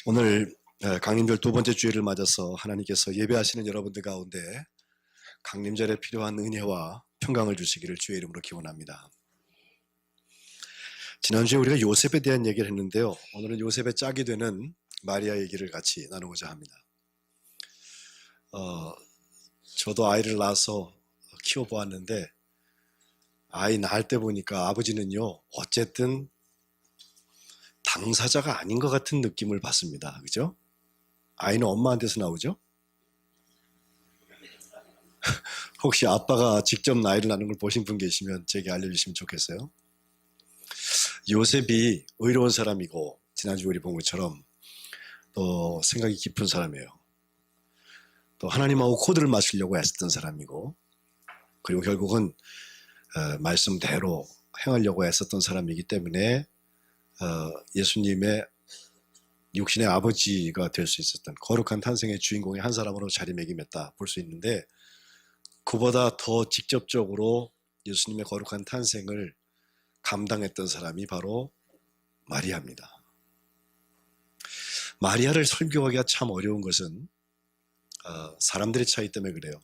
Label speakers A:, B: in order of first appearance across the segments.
A: 오늘 강림절 두 번째 주일을 맞아서 하나님께서 예배하시는 여러분들 가운데 강림절에 필요한 은혜와 평강을 주시기를 주의 이름으로 기원합니다. 지난주에 우리가 요셉에 대한 얘기를 했는데요. 오늘은 요셉의 짝이 되는 마리아 얘기를 같이 나누고자 합니다. 저도 아이를 낳아서 키워보았는데 아이 낳을 때 보니까 아버지는요, 어쨌든 당사자가 아닌 것 같은 느낌을 받습니다. 그죠? 아이는 엄마한테서 나오죠? 혹시 아빠가 직접 아이를 낳는 걸 보신 분 계시면 제게 알려주시면 좋겠어요. 요셉이 의로운 사람이고 지난주 우리 본 것처럼 또 생각이 깊은 사람이에요. 또 하나님하고 코드를 맞추려고 애썼던 사람이고, 그리고 결국은 말씀대로 행하려고 애썼던 사람이기 때문에 예수님의 육신의 아버지가 될 수 있었던 거룩한 탄생의 주인공의 한 사람으로 자리매김했다 볼 수 있는데, 그보다 더 직접적으로 예수님의 거룩한 탄생을 감당했던 사람이 바로 마리아입니다. 마리아를 설교하기가 참 어려운 것은 사람들의 차이 때문에 그래요.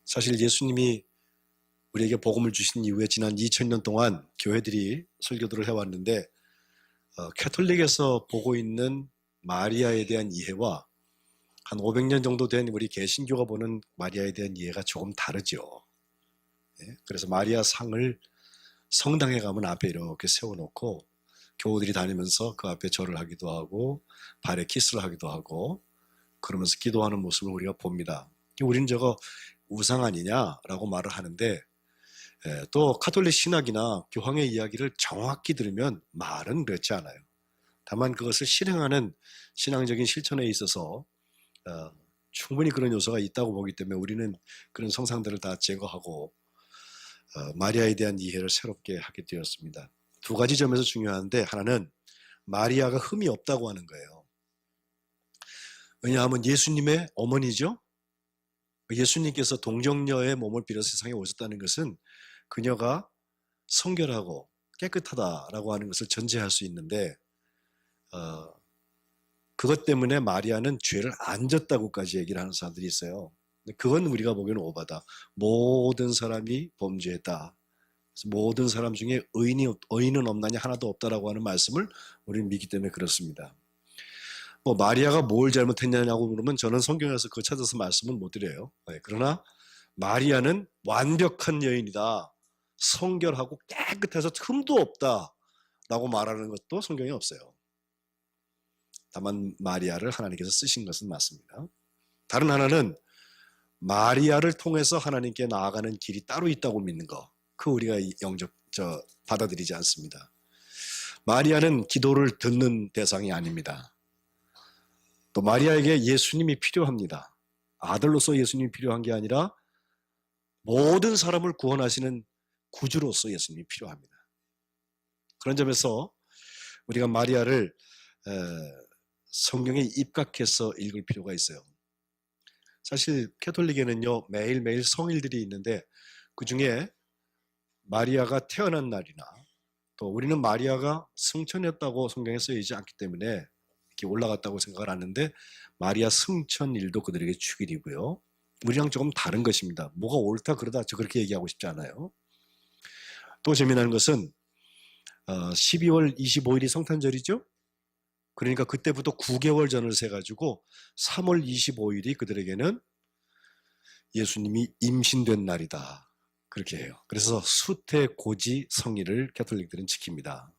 A: 사실 예수님이 우리에게 복음을 주신 이후에 지난 2000년 동안 교회들이 설교들을 해왔는데 캐톨릭에서 보고 있는 마리아에 대한 이해와 한 500년 정도 된 우리 개신교가 보는 마리아에 대한 이해가 조금 다르죠. 그래서 마리아 상을 성당에 가면 앞에 이렇게 세워놓고 교우들이 다니면서 그 앞에 절을 하기도 하고 발에 키스를 하기도 하고 그러면서 기도하는 모습을 우리가 봅니다. 우리는 저거 우상 아니냐라고 말을 하는데, 또 카톨릭 신학이나 교황의 이야기를 정확히 들으면 말은 그렇지 않아요. 다만 그것을 실행하는 신앙적인 실천에 있어서 충분히 그런 요소가 있다고 보기 때문에 우리는 그런 성상들을 다 제거하고 마리아에 대한 이해를 새롭게 하게 되었습니다. 두 가지 점에서 중요한데, 하나는 마리아가 흠이 없다고 하는 거예요. 왜냐하면 예수님의 어머니죠. 예수님께서 동정녀의 몸을 빌어 세상에 오셨다는 것은 그녀가 성결하고 깨끗하다라고 하는 것을 전제할 수 있는데, 그것 때문에 마리아는 죄를 안 졌다고까지 얘기를 하는 사람들이 있어요. 그건 우리가 보기에는 오바다. 모든 사람이 범죄했다. 모든 사람 중에 의인은 없나니 하나도 없다라고 하는 말씀을 우리는 믿기 때문에 그렇습니다. 마리아가 뭘 잘못했냐고 물으면 저는 성경에서 그거 찾아서 말씀은 못 드려요. 그러나 마리아는 완벽한 여인이다. 성결하고 깨끗해서 흠도 없다라고 말하는 것도 성경에 없어요. 다만 마리아를 하나님께서 쓰신 것은 맞습니다. 다른 하나는 마리아를 통해서 하나님께 나아가는 길이 따로 있다고 믿는 거. 우리가 받아들이지 않습니다. 마리아는 기도를 듣는 대상이 아닙니다. 또 마리아에게 예수님이 필요합니다. 아들로서 예수님이 필요한 게 아니라 모든 사람을 구원하시는 구주로서 예수님이 필요합니다. 그런 점에서 우리가 마리아를 성경에 입각해서 읽을 필요가 있어요. 사실 캐톨릭에는요, 매일매일 성일들이 있는데 그 중에 마리아가 태어난 날이나 또 우리는 마리아가 승천했다고 성경에 쓰여있지 않기 때문에 이렇게 올라갔다고 생각을 하는데, 마리아 승천일도 그들에게 축일이고요. 우리랑 조금 다른 것입니다. 뭐가 옳다 그러다 저 그렇게 얘기하고 싶지 않아요. 또 재미난 것은 12월 25일이 성탄절이죠. 그러니까 그때부터 9개월 전을 세가지고 3월 25일이 그들에게는 예수님이 임신된 날이다. 그렇게 해요. 그래서 수태고지 성일을 캐톨릭들은 지킵니다.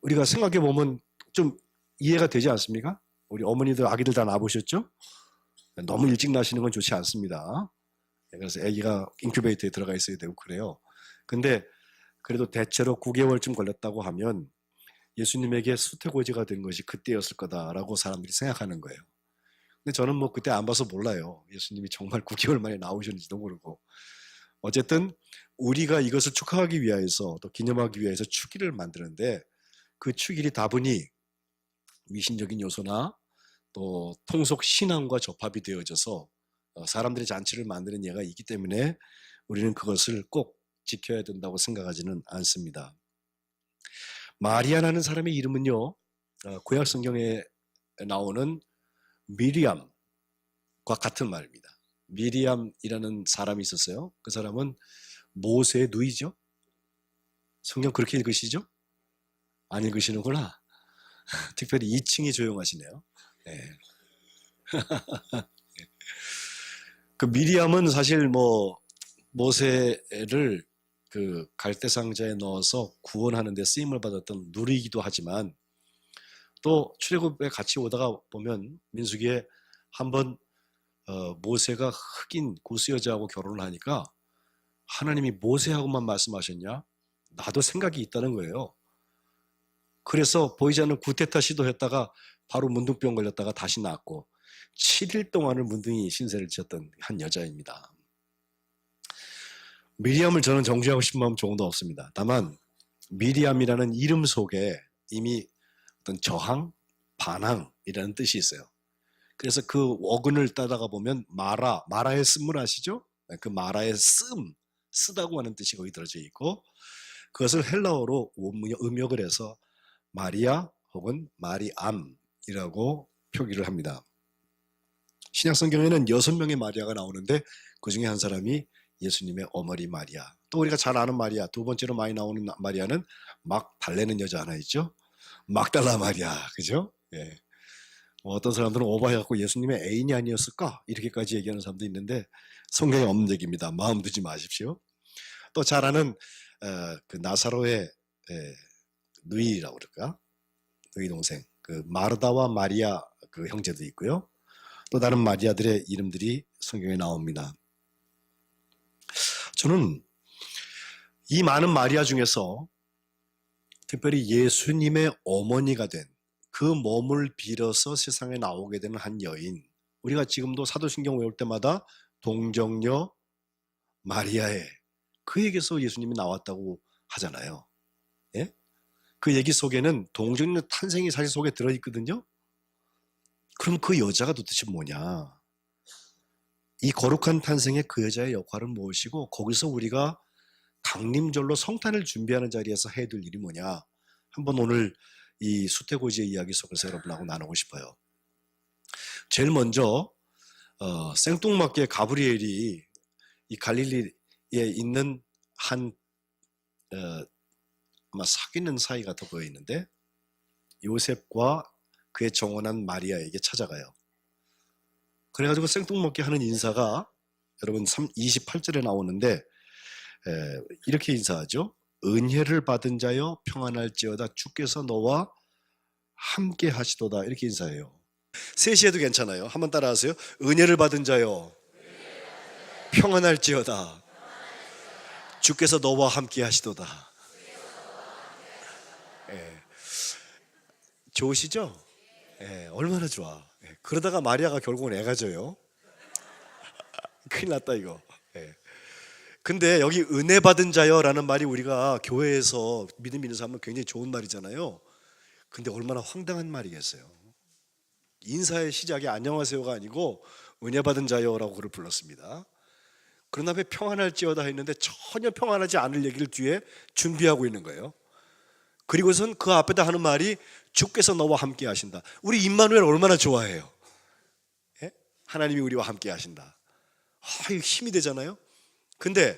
A: 우리가 생각해보면 좀 이해가 되지 않습니까? 우리 어머니들 아기들 다 낳아보셨죠? 너무 일찍 나시는 건 좋지 않습니다. 그래서 아기가 인큐베이터에 들어가 있어야 되고 그래요. 근데 그래도 대체로 9개월쯤 걸렸다고 하면 예수님에게 수태고지가 된 것이 그때였을 거다라고 사람들이 생각하는 거예요. 근데 저는 그때 안 봐서 몰라요. 예수님이 정말 9개월 만에 나오셨는지도 모르고. 어쨌든 우리가 이것을 축하하기 위해서 또 기념하기 위해서 축일을 만드는데, 그 축일이 다분히 미신적인 요소나 또 통속 신앙과 접합이 되어져서 사람들이 잔치를 만드는 예가 있기 때문에 우리는 그것을 꼭 지켜야 된다고 생각하지는 않습니다. 마리아라는 사람의 이름은요, 구약 성경에 나오는 미리암과 같은 말입니다. 미리암이라는 사람이 있었어요. 그 사람은 모세의 누이죠. 성경 그렇게 읽으시죠? 안 읽으시는구나. 특별히 2층이 조용하시네요. 네. 그 미리암은 사실 모세를 그 갈대 상자에 넣어서 구원하는 데 쓰임을 받았던 누리이기도 하지만, 또 출애굽에 같이 오다가 보면 민수기에 한번 모세가 흑인 구스 여자하고 결혼을 하니까 하나님이 모세하고만 말씀하셨냐? 나도 생각이 있다는 거예요. 그래서 보이지 않는 구테타 시도했다가 바로 문둥병 걸렸다가 다시 나았고 7일 동안을 문둥이 신세를 지었던 한 여자입니다. 미리암을 저는 정죄하고 싶은 마음 조금도 없습니다. 다만 미리암이라는 이름 속에 이미 어떤 저항, 반항이라는 뜻이 있어요. 그래서 그 어근을 따다가 보면 마라의 쓴물 아시죠? 그 마라의 쓰다고 하는 뜻이 거기 들어져 있고, 그것을 헬라어로 음역을 해서 마리아 혹은 마리암이라고 표기를 합니다. 신약 성경에는 6명의 마리아가 나오는데 그 중에 한 사람이 예수님의 어머니 마리아. 또 우리가 잘 아는 마리아, 두 번째로 많이 나오는 마리아는 막 달래는 여자 하나 있죠. 막달라 마리아, 그죠? 예. 어떤 사람들은 오버해갖고 예수님의 애인이 아니었을까? 이렇게까지 얘기하는 사람도 있는데 성경에 없는 얘기입니다. 마음 두지 마십시오. 또 잘 아는 그 나사로의 누이라고 그럴까? 누이 동생. 그 마르다와 마리아 그 형제도 있고요. 또 다른 마리아들의 이름들이 성경에 나옵니다. 저는 이 많은 마리아 중에서 특별히 예수님의 어머니가 된 그 몸을 빌어서 세상에 나오게 되는 한 여인, 우리가 지금도 사도신경 외울 때마다 동정녀 마리아의 그 얘기에서 예수님이 나왔다고 하잖아요. 예? 그 얘기 속에는 동정녀 탄생이 사실 속에 들어있거든요. 그럼 그 여자가 도대체 뭐냐? 이 거룩한 탄생의 그 여자의 역할은 무엇이고 거기서 우리가 강림절로 성탄을 준비하는 자리에서 해야 될 일이 뭐냐? 한번 오늘 이 수태고지의 이야기 속에서 여러분하고 나누고 싶어요. 제일 먼저 생뚱맞게 가브리엘이 이 갈릴리에 있는 한 아마 사귀는 사이 같아 보이는데 요셉과 그의 정원한 마리아에게 찾아가요. 그래가지고 생뚱맞게 하는 인사가 여러분 28절에 나오는데 이렇게 인사하죠. 은혜를 받은 자여 평안할지어다 주께서 너와 함께 하시도다, 이렇게 인사해요. 셋이 해도 괜찮아요. 한번 따라하세요. 은혜를 받은 자여 평안할지어다 주께서 너와 함께 하시도다. 좋으시죠? 얼마나 좋아. 그러다가 마리아가 결국은 애가 져요. 큰일 났다 이거. 근데 여기 은혜 받은 자여라는 말이 우리가 교회에서 믿음 있는 사람은 굉장히 좋은 말이잖아요. 근데 얼마나 황당한 말이겠어요. 인사의 시작이 안녕하세요가 아니고 은혜 받은 자여라고 그를 불렀습니다. 그런 다음에 평안할지어다 했는데 전혀 평안하지 않을 얘기를 뒤에 준비하고 있는 거예요. 그리고선 그 앞에다 하는 말이 주께서 너와 함께 하신다. 우리 임마누엘 얼마나 좋아해요. 하나님이 우리와 함께 하신다. 이거 힘이 되잖아요. 근데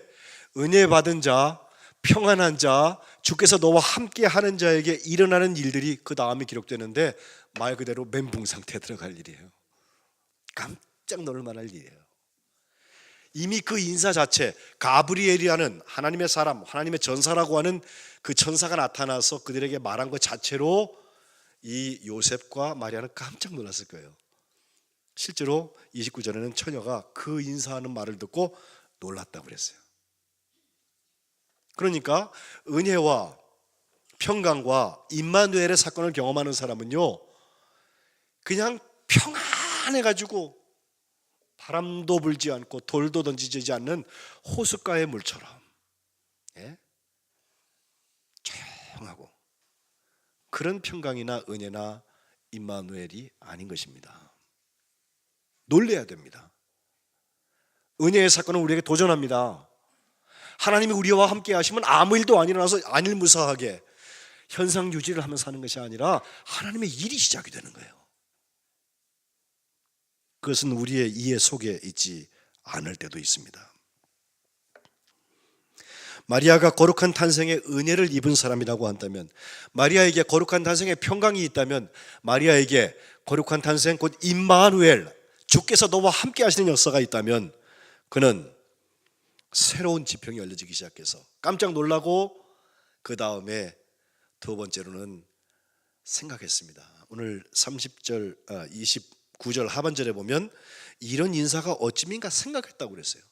A: 은혜 받은 자, 평안한 자, 주께서 너와 함께 하는 자에게 일어나는 일들이 그 다음에 기록되는데 말 그대로 멘붕 상태에 들어갈 일이에요. 깜짝 놀랄 만할 일이에요. 이미 그 인사 자체, 가브리엘이라는 하나님의 사람, 하나님의 전사라고 하는 그 천사가 나타나서 그들에게 말한 것 자체로 이 요셉과 마리아는 깜짝 놀랐을 거예요. 실제로 29절에는 처녀가 그 인사하는 말을 듣고 놀랐다고 그랬어요. 그러니까 은혜와 평강과 임마누엘의 사건을 경험하는 사람은요, 그냥 평안해가지고 바람도 불지 않고 돌도 던지지 않는 호숫가의 물처럼 조용하고, 그런 평강이나 은혜나 임마누엘이 아닌 것입니다. 놀래야 됩니다. 은혜의 사건은 우리에게 도전합니다. 하나님이 우리와 함께 하시면 아무 일도 안 일어나서 안일무사하게 현상 유지를 하면서 사는 것이 아니라 하나님의 일이 시작이 되는 거예요. 그것은 우리의 이해 속에 있지 않을 때도 있습니다. 마리아가 거룩한 탄생의 은혜를 입은 사람이라고 한다면, 마리아에게 거룩한 탄생의 평강이 있다면, 마리아에게 거룩한 탄생 곧 임마누엘, 주께서 너와 함께 하시는 역사가 있다면, 그는 새로운 지평이 열려지기 시작해서 깜짝 놀라고 그 다음에 두 번째로는 생각했습니다. 오늘 29절 하반절에 보면 이런 인사가 어찌민가 생각했다고 그랬어요.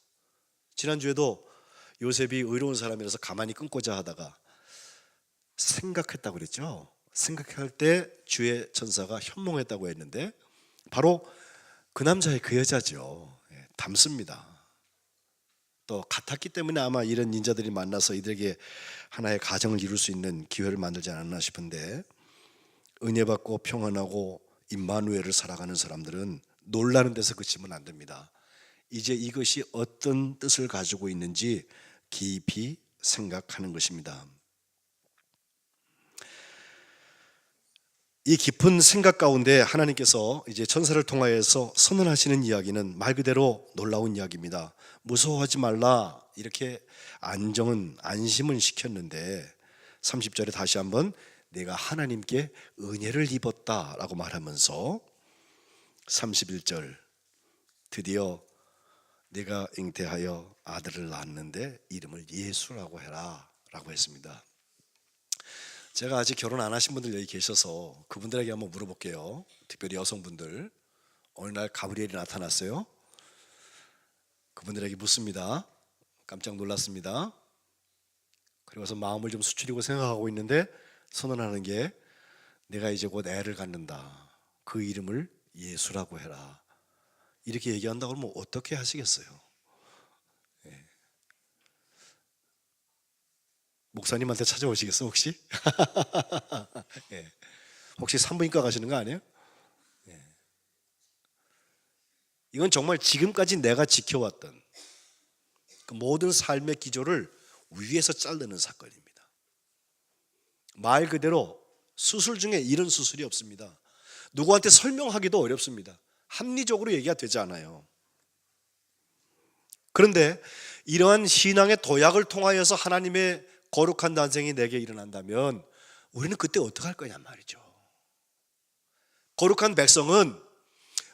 A: 지난주에도 요셉이 의로운 사람이라서 가만히 끊고자 하다가 생각했다고 그랬죠. 생각할 때 주의 천사가 현몽했다고 했는데 바로 그 남자의 그 여자죠. 닮습니다. 또 같았기 때문에 아마 이런 인자들이 만나서 이들에게 하나의 가정을 이룰 수 있는 기회를 만들지 않았나 싶은데, 은혜 받고 평안하고 임마누엘을 살아가는 사람들은 놀라는 데서 그치면 안 됩니다. 이제 이것이 어떤 뜻을 가지고 있는지 깊이 생각하는 것입니다. 이 깊은 생각 가운데 하나님께서 이제 천사를 통하여서 선언하시는 이야기는 말 그대로 놀라운 이야기입니다. 무서워하지 말라, 이렇게 안심은 시켰는데 30절에 다시 한번 내가 하나님께 은혜를 입었다라고 말하면서 31절 드디어 내가 잉태하여 아들을 낳았는데 이름을 예수라고 해라 라고 했습니다. 제가 아직 결혼 안 하신 분들 여기 계셔서 그분들에게 한번 물어볼게요. 특별히 여성분들, 어느 날 가브리엘이 나타났어요. 그분들에게 묻습니다. 깜짝 놀랐습니다. 그리고서 마음을 좀 수추리고 생각하고 있는데 선언하는 게 내가 이제 곧 애를 갖는다. 그 이름을 예수라고 해라. 이렇게 얘기한다고 하면 어떻게 하시겠어요? 네. 목사님한테 찾아오시겠어 혹시? 네. 혹시 산부인과 가시는 거 아니에요? 네. 이건 정말 지금까지 내가 지켜왔던 그 모든 삶의 기조를 위에서 자르는 사건입니다. 말 그대로 수술 중에 이런 수술이 없습니다. 누구한테 설명하기도 어렵습니다. 합리적으로 얘기가 되지 않아요. 그런데 이러한 신앙의 도약을 통하여서 하나님의 거룩한 탄생이 내게 일어난다면 우리는 그때 어떻게 할 거냐 말이죠. 거룩한 백성은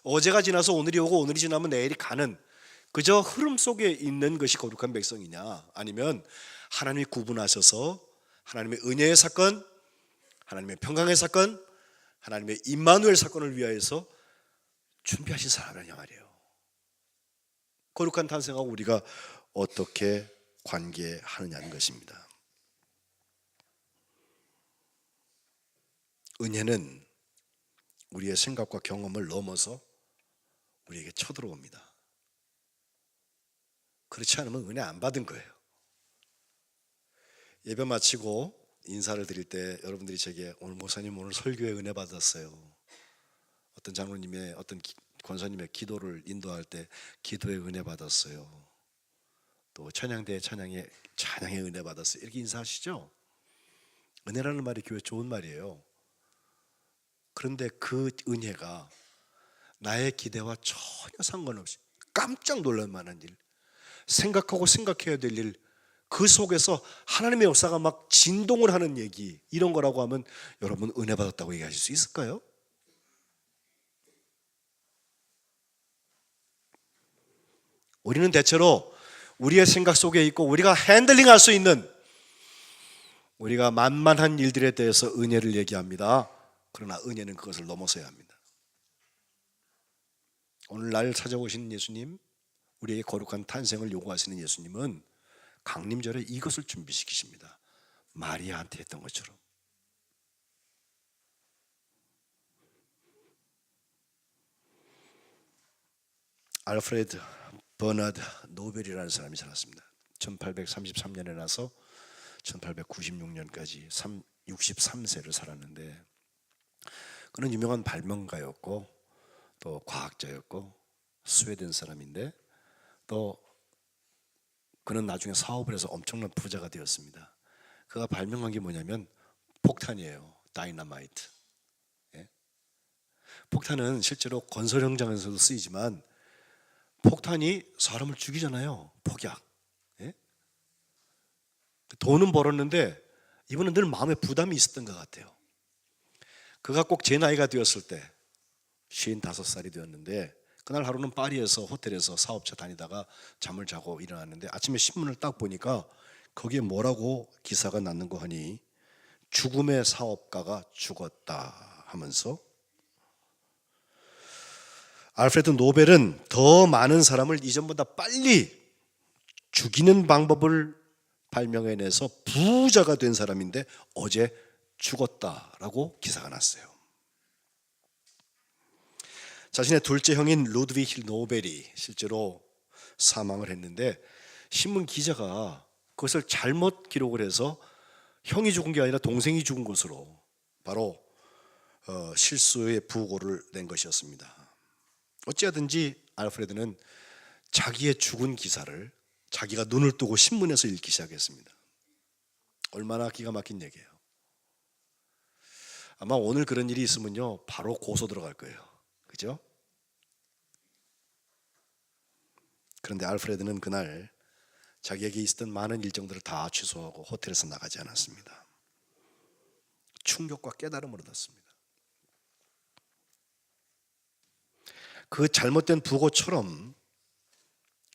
A: 어제가 지나서 오늘이 오고 오늘이 지나면 내일이 가는 그저 흐름 속에 있는 것이 거룩한 백성이냐, 아니면 하나님이 구분하셔서 하나님의 은혜의 사건, 하나님의 평강의 사건, 하나님의 임마누엘 사건을 위하여서 준비하신 사람이냐 말이에요. 거룩한 탄생하고 우리가 어떻게 관계하느냐는 것입니다. 은혜는 우리의 생각과 경험을 넘어서 우리에게 쳐들어옵니다. 그렇지 않으면 은혜 안 받은 거예요. 예배 마치고 인사를 드릴 때 여러분들이 제게 오늘 목사님 오늘 설교에 은혜 받았어요. 어떤 장로님의 어떤 권사님의 기도를 인도할 때 기도에 은혜 받았어요. 또 찬양대의 찬양에 은혜 받았어요. 이렇게 인사하시죠? 은혜라는 말이 교회 좋은 말이에요. 그런데 그 은혜가 나의 기대와 전혀 상관없이 깜짝 놀랄 만한 일, 생각하고 생각해야 될 일, 그 속에서 하나님의 역사가 막 진동을 하는 얘기, 이런 거라고 하면 여러분 은혜 받았다고 얘기하실 수 있을까요? 우리는 대체로 우리의 생각 속에 있고 우리가 핸들링할 수 있는 우리가 만만한 일들에 대해서 은혜를 얘기합니다. 그러나 은혜는 그것을 넘어서야 합니다. 오늘 날 찾아오신 예수님, 우리에게 거룩한 탄생을 요구하시는 예수님은 강림절에 이것을 준비시키십니다. 마리아한테 했던 것처럼. 알프레드 버나드 노벨이라는 사람이 살았습니다. 1833년에 나서 1896년까지 63세를 살았는데, 그는 유명한 발명가였고 또 과학자였고 스웨덴 사람인데, 또 그는 나중에 사업을 해서 엄청난 부자가 되었습니다. 그가 발명한 게 뭐냐면 폭탄이에요. 다이너마이트. 예? 폭탄은 실제로 건설 현장에서도 쓰이지만 폭탄이 사람을 죽이잖아요. 폭약. 예? 돈은 벌었는데 이분은 늘 마음에 부담이 있었던 것 같아요. 그가 꼭 제 나이가 되었을 때 55살이 되었는데 그날 하루는 파리에서 호텔에서 사업차 다니다가 잠을 자고 일어났는데 아침에 신문을 딱 보니까 거기에 뭐라고 기사가 났는고 하니 죽음의 사업가가 죽었다 하면서 알프레드 노벨은 더 많은 사람을 이전보다 빨리 죽이는 방법을 발명해내서 부자가 된 사람인데 어제 죽었다라고 기사가 났어요. 자신의 둘째 형인 루드비히 노벨이 실제로 사망을 했는데 신문 기자가 그것을 잘못 기록을 해서 형이 죽은 게 아니라 동생이 죽은 것으로 바로 실수의 부고를 낸 것이었습니다. 어찌하든지 알프레드는 자기의 죽은 기사를 자기가 눈을 뜨고 신문에서 읽기 시작했습니다. 얼마나 기가 막힌 얘기예요. 아마 오늘 그런 일이 있으면요 바로 고소 들어갈 거예요. 그죠? 그런데 알프레드는 그날 자기에게 있었던 많은 일정들을 다 취소하고 호텔에서 나가지 않았습니다. 충격과 깨달음을 얻었습니다. 그 잘못된 부고처럼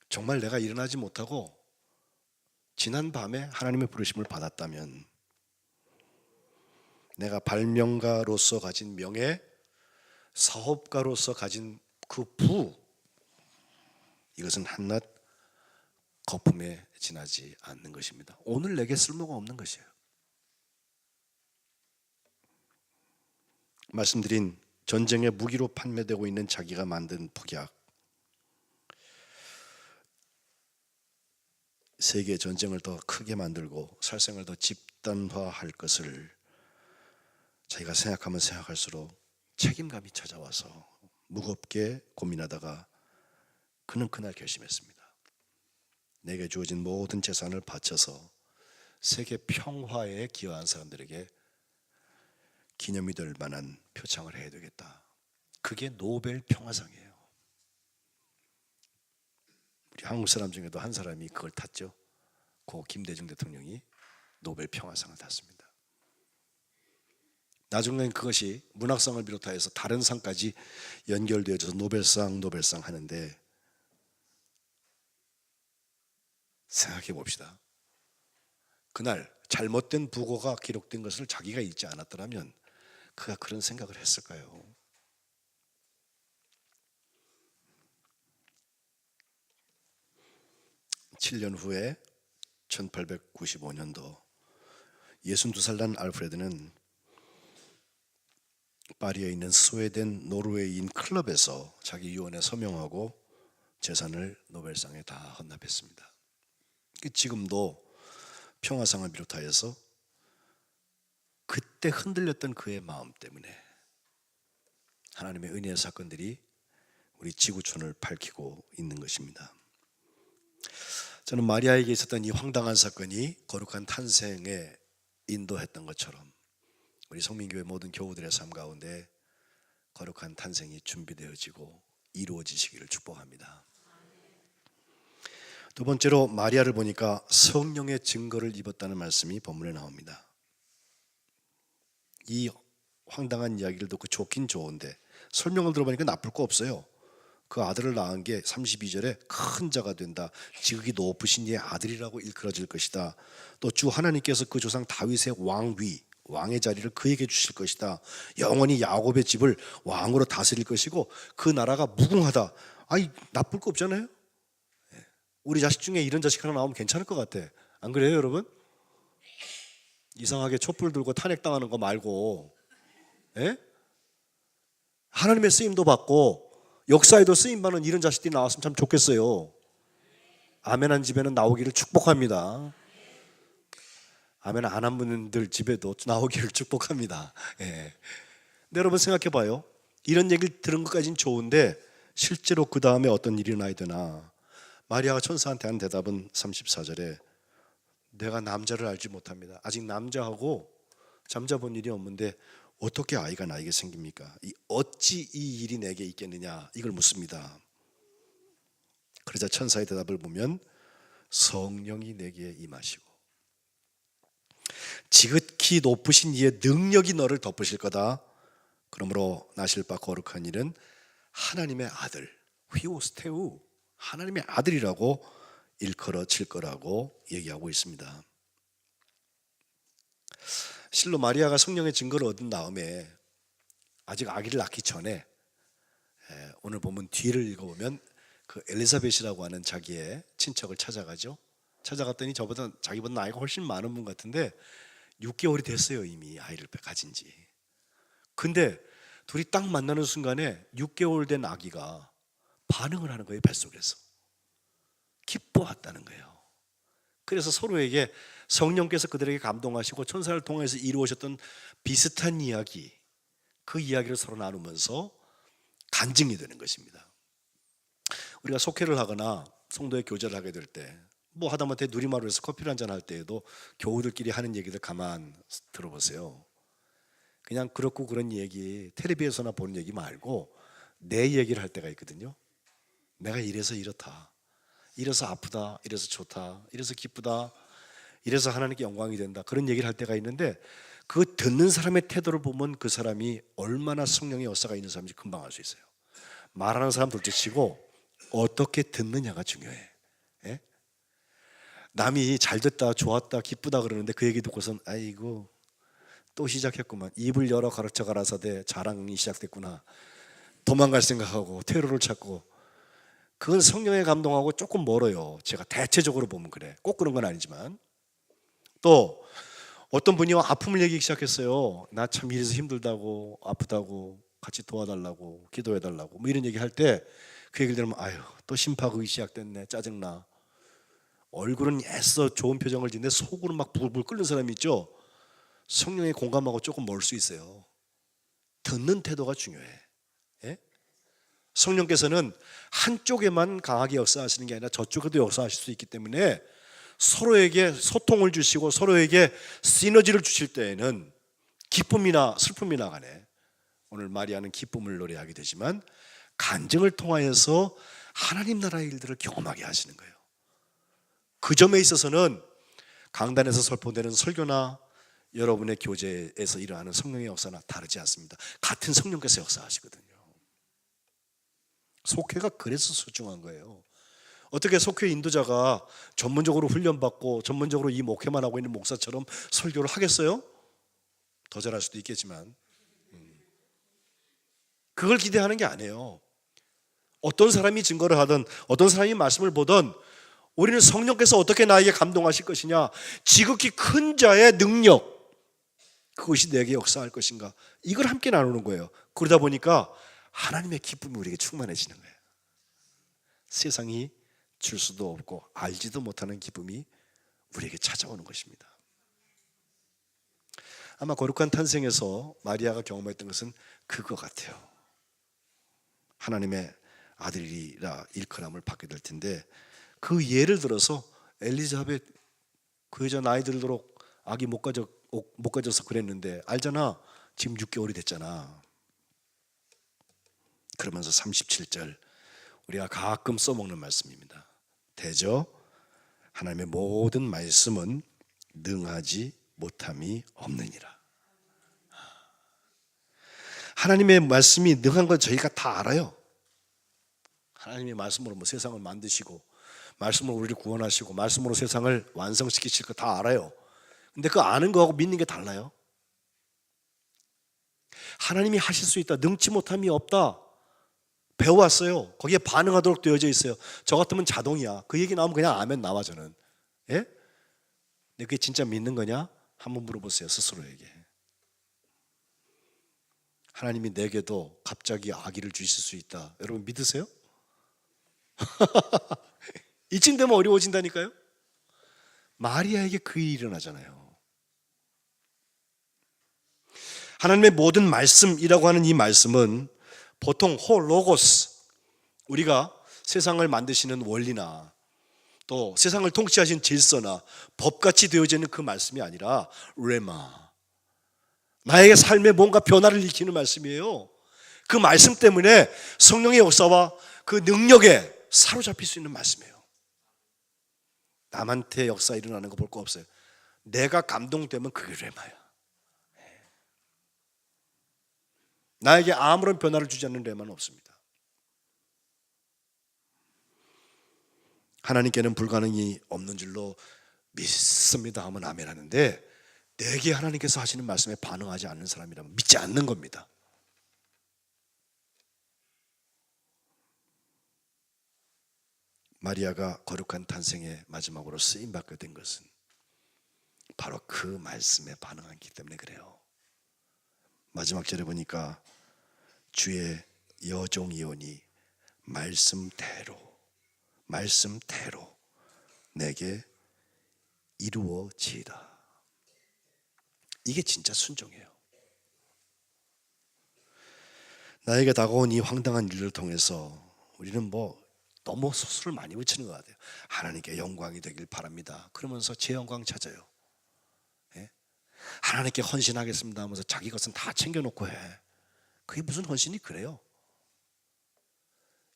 A: 정말 내가 일어나지 못하고 지난 밤에 하나님의 부르심을 받았다면 내가 발명가로서 가진 명예, 사업가로서 가진 그 부, 이것은 한낱 거품에 지나지 않는 것입니다. 오늘 내게 쓸모가 없는 것이에요. 말씀드린 전쟁의 무기로 판매되고 있는 자기가 만든 폭약, 세계 전쟁을 더 크게 만들고 살생을 더 집단화할 것을 자기가 생각하면 생각할수록 책임감이 찾아와서 무겁게 고민하다가 그는 그날 결심했습니다. 내게 주어진 모든 재산을 바쳐서 세계 평화에 기여한 사람들에게 기념이 될 만한 표창을 해야 되겠다. 그게 노벨 평화상이에요. 우리 한국 사람 중에도 한 사람이 그걸 탔죠. 고 김대중 대통령이 노벨 평화상을 탔습니다. 나중엔 그것이 문학상을 비롯해서 다른 상까지 연결되어져서 노벨상 하는데 생각해 봅시다. 그날 잘못된 부고가 기록된 것을 자기가 읽지 않았더라면 그가 그런 생각을 했을까요? (7년) 후에 1895년도 62살 난 알프레드는 파리에 있는 스웨덴 노르웨이인 클럽에서 자기 유언에 서명하고 재산을 노벨상에 다 헌납했습니다. 지금도 평화상을 비롯하여서 그때 흔들렸던 그의 마음 때문에 하나님의 은혜의 사건들이 우리 지구촌을 밝히고 있는 것입니다. 저는 마리아에게 있었던 이 황당한 사건이 거룩한 탄생에 인도했던 것처럼 우리 성민교회 모든 교우들의 삶 가운데 거룩한 탄생이 준비되어지고 이루어지시기를 축복합니다. 두 번째로 마리아를 보니까 성령의 증거를 입었다는 말씀이 본문에 나옵니다. 이 황당한 이야기를 듣고 좋긴 좋은데 설명을 들어보니까 나쁠 거 없어요. 그 아들을 낳은 게 32절에 큰 자가 된다. 지극히 높으신 이의 아들이라고 일컬어질 것이다. 또 주 하나님께서 그 조상 다윗의 왕의 자리를 그에게 주실 것이다. 영원히 야곱의 집을 왕으로 다스릴 것이고 그 나라가 무궁하다. 아니 나쁠 거 없잖아요. 우리 자식 중에 이런 자식 하나 나오면 괜찮을 것 같아. 안 그래요 여러분? 이상하게 촛불 들고 탄핵당하는 거 말고 하나님의 쓰임도 받고 역사에도 쓰임받는 이런 자식들이 나왔으면 참 좋겠어요. 아멘한 집에는 나오기를 축복합니다. 아멘 안 한 분들 집에도 나오기를 축복합니다. 근데 여러분 생각해 봐요. 이런 얘기를 들은 것까지는 좋은데 실제로 그 다음에 어떤 일이 일어나야 되나. 마리아가 천사한테 한 대답은 34절에 내가 남자를 알지 못합니다. 아직 남자하고 잠자본 일이 없는데 어떻게 아이가 나에게 생깁니까? 어찌 이 일이 내게 있겠느냐, 이걸 묻습니다. 그러자 천사의 대답을 보면 성령이 내게 임하시고 지극히 높으신 이의 능력이 너를 덮으실 거다. 그러므로 나실 바 거룩한 일은 하나님의 아들, 휘오스테우, 하나님의 아들이라고 일컬어질 거라고 얘기하고 있습니다. 실로 마리아가 성령의 증거를 얻은 다음에 아직 아기를 낳기 전에 오늘 보면 뒤를 읽어보면 그 엘리사벳이라고 하는 자기의 친척을 찾아가죠. 찾아갔더니 자기보다 나이가 훨씬 많은 분 같은데 6개월이 됐어요, 이미 아이를 가진 지. 근데 둘이 딱 만나는 순간에 6개월 된 아기가 반응을 하는 거예요. 뱃속에서 기뻐했다는 거예요. 그래서 서로에게 성령께서 그들에게 감동하시고 천사를 통해서 이루어졌던 비슷한 이야기, 그 이야기를 서로 나누면서 간증이 되는 것입니다. 우리가 속회를 하거나 성도의 교제를 하게 될 때 뭐 하다못해 누리마루에서 커피를 한잔 할 때에도 교우들끼리 하는 얘기들 가만 들어보세요. 그냥 그렇고 그런 얘기, 텔레비에서나 보는 얘기 말고 내 얘기를 할 때가 있거든요. 내가 이래서 이렇다, 이래서 아프다, 이래서 좋다, 이래서 기쁘다, 이래서 하나님께 영광이 된다, 그런 얘기를 할 때가 있는데 그 듣는 사람의 태도를 보면 그 사람이 얼마나 성령의 역사가 있는 사람인지 금방 알 수 있어요. 말하는 사람 둘째치고 어떻게 듣느냐가 중요해. 예? 남이 잘 듣다, 좋았다, 기쁘다 그러는데 그 얘기 듣고선 아이고 또 시작했구만, 입을 열어 가르쳐 가라사대 자랑이 시작됐구나, 도망갈 생각하고 퇴로를 찾고, 그건 성령의 감동하고 조금 멀어요. 제가 대체적으로 보면 그래. 꼭 그런 건 아니지만. 또 어떤 분이 아픔을 얘기하기 시작했어요. 나 참 이래서 힘들다고, 아프다고, 같이 도와달라고, 기도해달라고 뭐 이런 얘기 할 때 그 얘기를 들으면 아유 또 심파극이 시작됐네, 짜증나. 얼굴은 애써 좋은 표정을 짓는데 속으로 막 불불 끓는 사람이 있죠. 성령의 공감하고 조금 멀 수 있어요. 듣는 태도가 중요해. 예? 성령께서는 한쪽에만 강하게 역사하시는 게 아니라 저쪽에도 역사하실 수 있기 때문에 서로에게 소통을 주시고 서로에게 시너지를 주실 때에는 기쁨이나 슬픔이나 간에, 오늘 마리아는 기쁨을 노래하게 되지만 간증을 통하여서 하나님 나라의 일들을 경험하게 하시는 거예요. 그 점에 있어서는 강단에서 설포되는 설교나 여러분의 교제에서 일어나는 성령의 역사나 다르지 않습니다. 같은 성령께서 역사하시거든요. 속회가 그래서 소중한 거예요. 어떻게 속회 인도자가 전문적으로 훈련받고 전문적으로 이 목회만 하고 있는 목사처럼 설교를 하겠어요? 더 잘할 수도 있겠지만 그걸 기대하는 게 아니에요. 어떤 사람이 증거를 하든 어떤 사람이 말씀을 보든 우리는 성령께서 어떻게 나에게 감동하실 것이냐, 지극히 큰 자의 능력, 그것이 내게 역사할 것인가, 이걸 함께 나누는 거예요. 그러다 보니까 하나님의 기쁨이 우리에게 충만해지는 거예요. 세상이 줄 수도 없고 알지도 못하는 기쁨이 우리에게 찾아오는 것입니다. 아마 거룩한 탄생에서 마리아가 경험했던 것은 그거 같아요. 하나님의 아들이라 일컬음을 받게 될 텐데, 그 예를 들어서 엘리자벳 그 여자 나이 들도록 아기 못 가져서 그랬는데 알잖아. 지금 6개월이 됐잖아. 그러면서 37절 우리가 가끔 써먹는 말씀입니다. 대저 하나님의 모든 말씀은 능하지 못함이 없느니라. 하나님의 말씀이 능한 건 저희가 다 알아요. 하나님의 말씀으로 뭐 세상을 만드시고 말씀으로 우리를 구원하시고 말씀으로 세상을 완성시키실 거 다 알아요. 근데 그 아는 거하고 믿는 게 달라요. 하나님이 하실 수 있다, 능치 못함이 없다, 배워왔어요. 거기에 반응하도록 되어져 있어요. 저 같으면 자동이야. 그 얘기 나오면 그냥 아멘 나와 저는. 예? 근데 그게 진짜 믿는 거냐? 한번 물어보세요, 스스로에게. 하나님이 내게도 갑자기 아기를 주실 수 있다, 여러분 믿으세요? 이쯤 되면 어려워진다니까요. 마리아에게 그 일이 일어나잖아요. 하나님의 모든 말씀이라고 하는 이 말씀은 보통 호로고스, 우리가 세상을 만드시는 원리나 또 세상을 통치하신 질서나 법같이 되어져 있는 그 말씀이 아니라 레마, 나에게 삶에 뭔가 변화를 일으키는 말씀이에요. 그 말씀 때문에 성령의 역사와 그 능력에 사로잡힐 수 있는 말씀이에요. 남한테 역사 일어나는 거 볼 거 없어요. 내가 감동되면 그게 레마야. 나에게 아무런 변화를 주지 않는 레마는 없습니다. 하나님께는 불가능이 없는 줄로 믿습니다 하면 아멘 하는데, 내게 하나님께서 하시는 말씀에 반응하지 않는 사람이라면 믿지 않는 겁니다. 마리아가 거룩한 탄생의 마지막으로 쓰임받게 된 것은 바로 그 말씀에 반응하기 때문에 그래요. 마지막 절에 보니까 주의 여종이오니 말씀대로 내게 이루어지이다. 이게 진짜 순종이에요. 나에게 다가온 이 황당한 일을 통해서 우리는 너무 소설을 많이 붙이는 것 같아요. 하나님께 영광이 되길 바랍니다. 그러면서 제 영광 찾아요. 예? 하나님께 헌신하겠습니다 하면서 자기 것은 다 챙겨놓고 해. 그게 무슨 헌신이 그래요?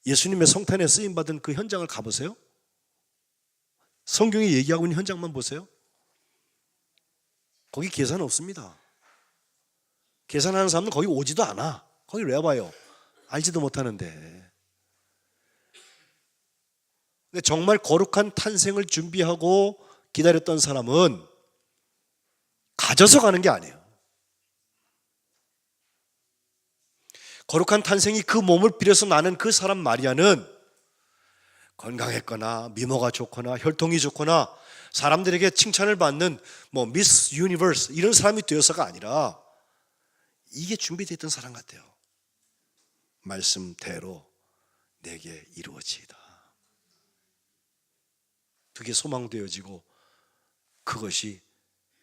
A: 예수님의 성탄에 쓰임받은 그 현장을 가보세요. 성경이 얘기하고 있는 현장만 보세요. 거기 계산 없습니다. 계산하는 사람은 거기 오지도 않아. 거기 왜 와요? 알지도 못하는데. 근데 정말 거룩한 탄생을 준비하고 기다렸던 사람은 가져서 가는 게 아니에요. 거룩한 탄생이 그 몸을 빌어서 나는 그 사람 마리아는 건강했거나 미모가 좋거나 혈통이 좋거나 사람들에게 칭찬을 받는 미스 유니버스 이런 사람이 되어서가 아니라 이게 준비되어 있던 사람 같아요. 말씀대로 내게 이루어지이다. 그게 소망되어지고 그것이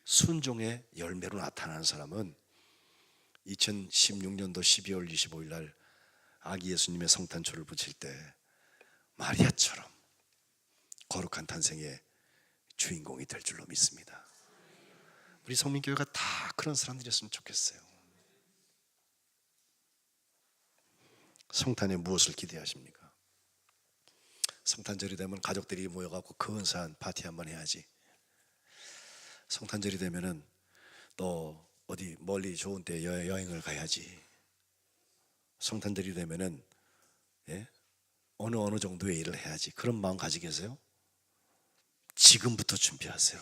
A: 순종의 열매로 나타나는 사람은 2016년도 12월 25일 날 아기 예수님의 성탄초를 붙일 때 마리아처럼 거룩한 탄생의 주인공이 될 줄로 믿습니다. 우리 성민교회가 다 그런 사람들이었으면 좋겠어요. 성탄에 무엇을 기대하십니까? 성탄절이 되면 가족들이 모여갖고 근사한 파티 한번 해야지. 성탄절이 되면은 또 어디 멀리 좋은 데 여행을 가야지. 성탄절이 되면은 어느 정도의 일을 해야지. 그런 마음 가지고 계세요? 지금부터 준비하세요.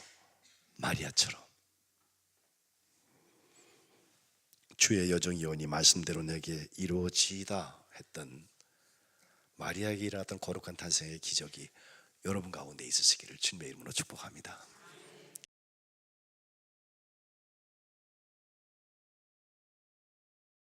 A: 마리아처럼. 주의 여정이오니 말씀대로 내게 이루어지이다 했던 마리아에게 일어났던 거룩한 탄생의 기적이 여러분 가운데 있으시기를 주님의 이름으로 축복합니다.